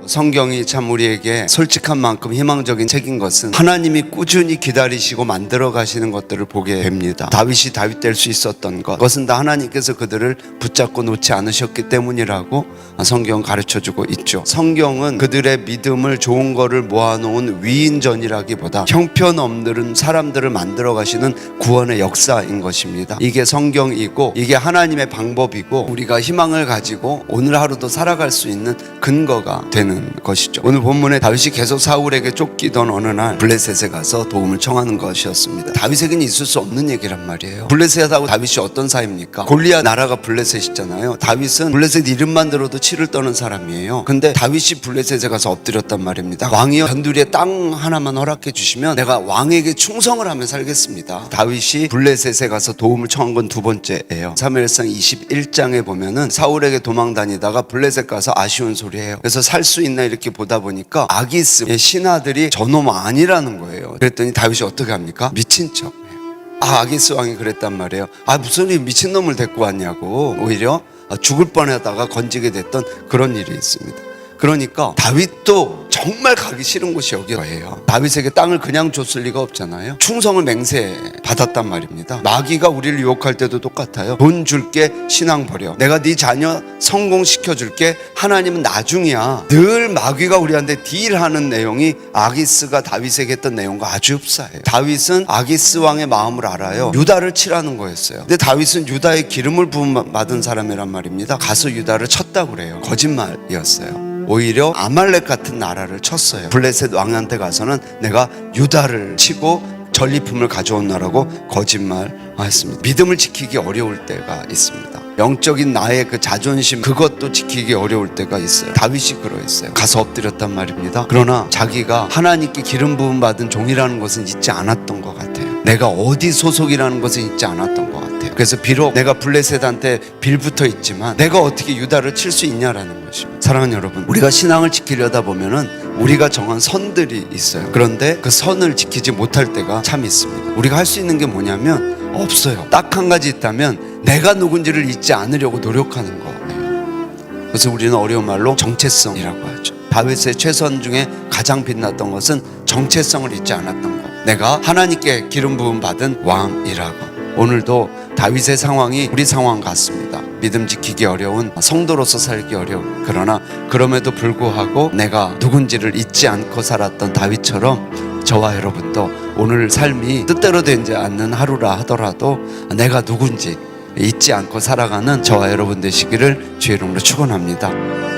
성경이 참 우리에게 솔직한 만큼 희망적인 책인 것은 하나님이 꾸준히 기다리시고 만들어 가시는 것들을 보게 됩니다. 다윗이 다윗 될 수 있었던 것, 그것은 다 하나님께서 그들을 붙잡고 놓지 않으셨기 때문이라고 성경 가르쳐주고 있죠. 성경은 그들의 믿음을 좋은 거를 모아놓은 위인전이라기보다 형편없는 사람들을 만들어 가시는 구원의 역사인 것입니다. 이게 성경이고 이게 하나님의 방법이고 우리가 희망을 가지고 오늘 하루도 살아갈 수 있는 근거가 되는 것이죠. 오늘 본문에 다윗이 계속 사울에게 쫓기던 어느 날 블레셋에 가서 도움을 청하는 것이었습니다. 다윗에게는 있을 수 없는 얘기란 말이에요. 블레셋하고 다윗이 어떤 사이입니까? 골리앗 나라가 블레셋이잖아요. 다윗은 블레셋 이름만 들어도 치를 떠는 사람이에요. 근데 다윗이 블레셋에 가서 엎드렸단 말입니다. 왕이여, 변두리에 땅 하나만 허락해 주시면 내가 왕에게 충성을 하며 살겠습니다. 다윗이 블레셋에 가서 도움을 청한 건 두 번째예요. 사무엘상 21장에 보면은 사울에게 도망 다니다가 블레셋 가서 아쉬운 소리해요. 그래서 살 수 있나 이렇게 보다 보니까 아기스의 신하들이 저놈 아니라는 거예요. 그랬더니 다윗이 어떻게 합니까? 미친 척. 아기스 왕이 그랬단 말이에요. 무슨 이 미친놈을 데리고 왔냐고. 오히려 죽을 뻔하다가 건지게 됐던 그런 일이 있습니다. 그러니까 다윗도 정말 가기 싫은 곳이 여기예요. 다윗에게 땅을 그냥 줬을 리가 없잖아요. 충성을 맹세 받았단 말입니다. 마귀가 우리를 유혹할 때도 똑같아요. 돈 줄게, 신앙 버려. 내가 네 자녀 성공시켜 줄게, 하나님은 나중이야. 늘 마귀가 우리한테 딜하는 내용이 아기스가 다윗에게 했던 내용과 아주 흡사해요. 다윗은 아기스 왕의 마음을 알아요. 유다를 치라는 거였어요. 근데 다윗은 유다의 기름을 부음 받은 사람이란 말입니다. 가서 유다를 쳤다고 그래요. 거짓말이었어요. 오히려 아말렉 같은 나라를 쳤어요. 블레셋 왕한테 가서는 내가 유다를 치고 전리품을 가져온다라고 거짓말했습니다. 믿음을 지키기 어려울 때가 있습니다. 영적인 나의 그 자존심, 그것도 지키기 어려울 때가 있어요. 다윗이 그러했어요. 가서 엎드렸단 말입니다. 그러나 자기가 하나님께 기름 부음 받은 종이라는 것은 잊지 않았던 것 같아요. 내가 어디 소속이라는 것은 잊지 않았던 것 같아요. 그래서 비록 내가 블레셋한테 빌붙어 있지만 내가 어떻게 유다를 칠 수 있냐라는 것입니다. 사랑하는 여러분, 우리가 신앙을 지키려다 보면은 우리가 정한 선들이 있어요. 그런데 그 선을 지키지 못할 때가 참 있습니다. 우리가 할 수 있는 게 뭐냐면 없어요. 딱 한 가지 있다면 내가 누군지를 잊지 않으려고 노력하는 거예요. 그래서 우리는 어려운 말로 정체성이라고 하죠. 다윗의 최선 중에 가장 빛났던 것은 정체성을 잊지 않았던 것. 내가 하나님께 기름 부음 받은 왕이라고. 오늘도 다윗의 상황이 우리 상황 같습니다. 믿음 지키기 어려운, 성도로서 살기 어려운, 그러나 그럼에도 불구하고 내가 누군지를 잊지 않고 살았던 다윗처럼 저와 여러분도 오늘 삶이 뜻대로 되지 않는 하루라 하더라도 내가 누군지 잊지 않고 살아가는 저와 여러분 되시기를 주의 이름으로 축원합니다.